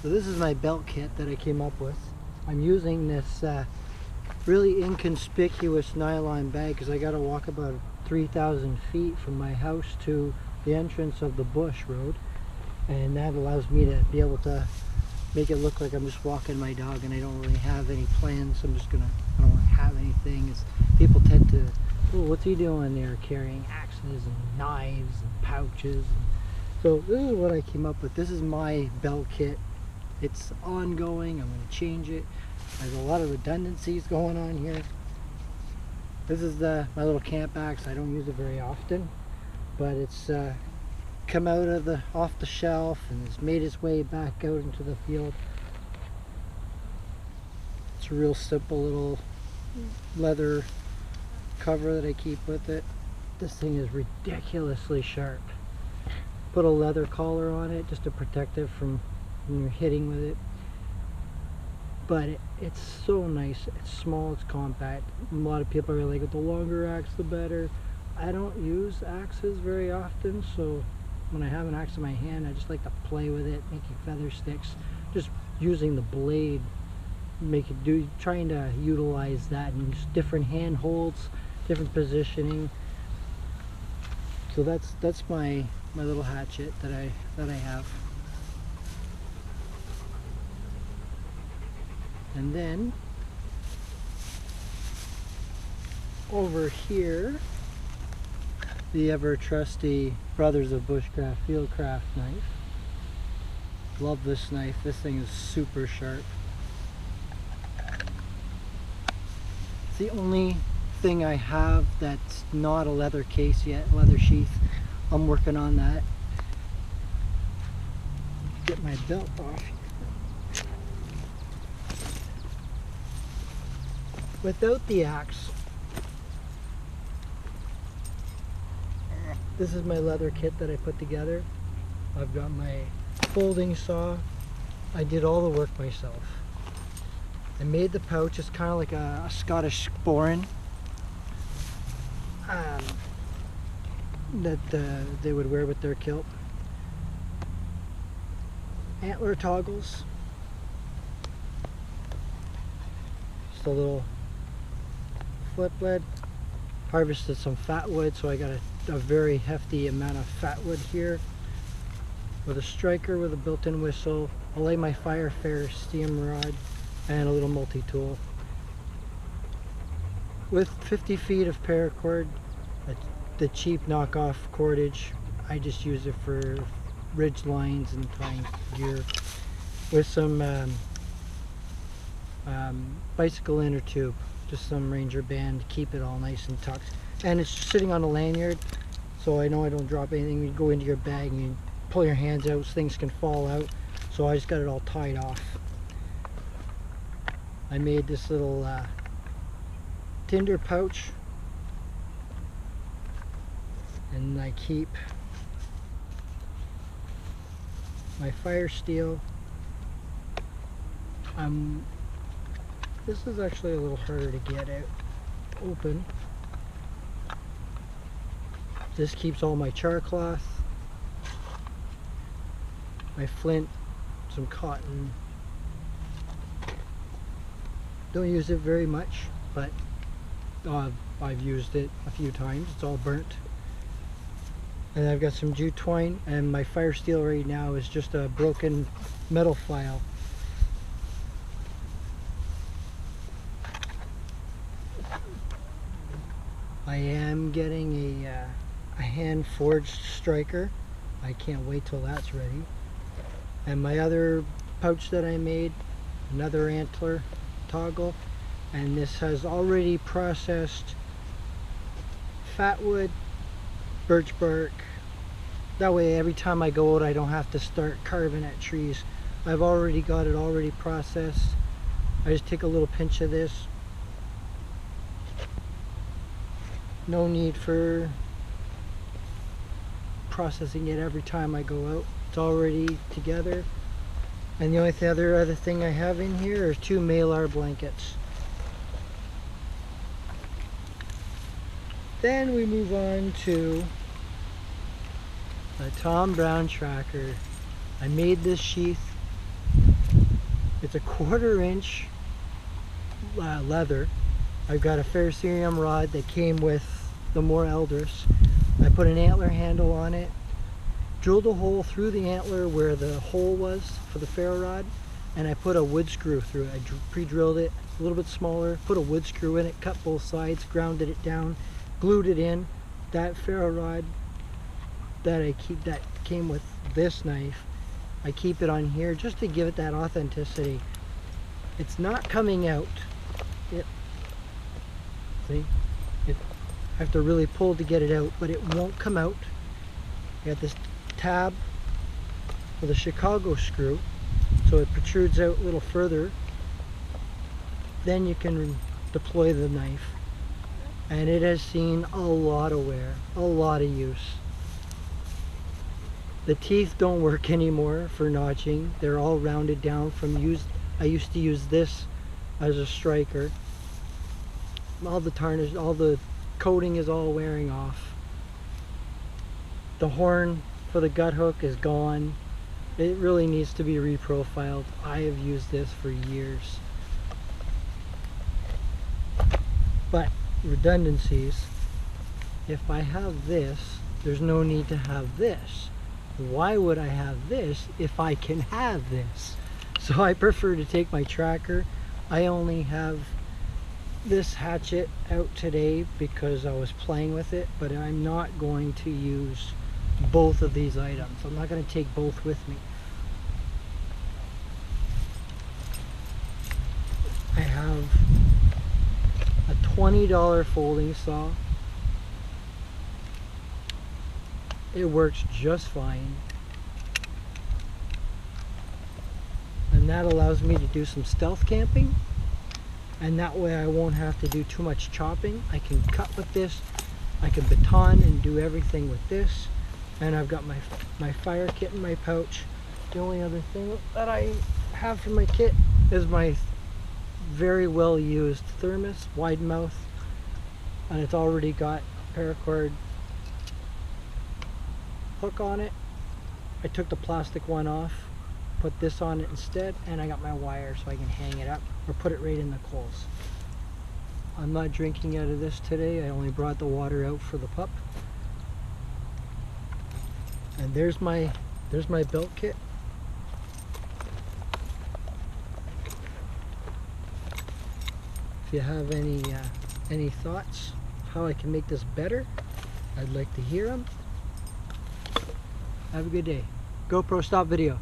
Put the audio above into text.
So this is my belt kit that I came up with. I'm using this really inconspicuous nylon bag because I got to walk about 3,000 feet from my house to the entrance of the Bush Road, and that allows me to be able to make it look like I'm just walking my dog and I don't really have any plans. I don't want to have anything. People tend to, oh, what's he doing there, carrying axes and knives and pouches. So this is what I came up with. This is my belt kit. It's ongoing. I'm going to change it. There's a lot of redundancies going on here. This is my little camp axe. I don't use it very often, but it's come out of off the shelf and it's made its way back out into the field. It's a real simple little leather cover that I keep with it. This thing is ridiculously sharp. Put a leather collar on it just to protect it from when you're hitting with it. But it's so nice. It's small, it's compact. A lot of people are like, the longer axe the better. I don't use axes very often, so when I have an axe in my hand, I just like to play with it, making feather sticks, just using the blade, trying to utilize that and just different hand holds, different positioning. So that's my little hatchet that I have. And then over here, the ever trusty Brothers of Bushcraft Fieldcraft knife. Love this knife. This thing is super sharp. It's the only thing I have that's not a leather case yet, leather sheath. I'm working on that. Get my belt off here. Without the axe, this is my leather kit that I put together. I've got my folding saw. I did all the work myself. I made the pouch. It's kind of like a Scottish sporran that they would wear with their kilt. Antler toggles. Just a little flip lid. Harvested some fat wood, so I got a very hefty amount of fat wood here. With a striker with a built-in whistle. I'll lay my fire fair steam rod and a little multi-tool. With 50 feet of paracord, the cheap knockoff cordage. I just use it for ridge lines and tying gear. With some bicycle inner tube, just some Ranger band to keep it all nice and tucked. And it's sitting on a lanyard, so I know I don't drop anything. You go into your bag and you pull your hands out, things can fall out. So I just got it all tied off. I made this little tinder pouch, and I keep my fire steel. This is actually a little harder to get out open. This keeps all my char cloth, my flint, some cotton. Don't use it very much, but I've used it a few times. It's all burnt. And I've got some jute twine, and my fire steel right now is just a broken metal file. I am getting a hand forged striker. I can't wait till that's ready. And my other pouch that I made, another antler toggle, and this has already processed fat wood, birch bark. That way every time I go out I don't have to start carving at trees. I've already got it already processed. I just take a little pinch of this. No need for processing it every time I go out. It's already together. And the only other thing I have in here are 2 Malar blankets. Then we move on to a Tom Brown tracker. I made this sheath It's a 1/4 inch leather. I've got a ferrocerium rod that came with the more elders. I put an antler handle on it, drilled a hole through the antler where the hole was for the ferro rod, and I put a wood screw through it. I pre-drilled it a little bit smaller, put a wood screw in it, cut both sides, grounded it down, glued it in. That ferro rod that came with this knife, I keep it on here just to give it that authenticity. It's not coming out. See? I have to really pull to get it out, but it won't come out. I got this tab with a Chicago screw, so it protrudes out a little further. Then you can deploy the knife. And it has seen a lot of wear, a lot of use. The teeth don't work anymore for notching. They're all rounded down from I used to use this as a striker. All the tarnish, all the coating is all wearing off. The horn for the gut hook is gone. It really needs to be reprofiled. I have used this for years. But redundancies, if I have this, there's no need to have this. Why would I have this if I can have this? So I prefer to take my tracker. I only have this hatchet out today because I was playing with it, but I'm not going to use both of these items. I'm not going to take both with me. I have a $20 folding saw. It works just fine. And that allows me to do some stealth camping. And that way I won't have to do too much chopping. I can cut with this. I can baton and do everything with this. And I've got my fire kit in my pouch. The only other thing that I have for my kit is my very well used thermos, wide mouth. And it's already got a paracord hook on it. I took the plastic one off, put this on it instead, and I got my wire so I can hang it up or put it right in the coals. I'm not drinking out of this today. I only brought the water out for the pup. And there's my belt kit. If you have any thoughts how I can make this better, I'd like to hear them. Have a good day. GoPro stop video.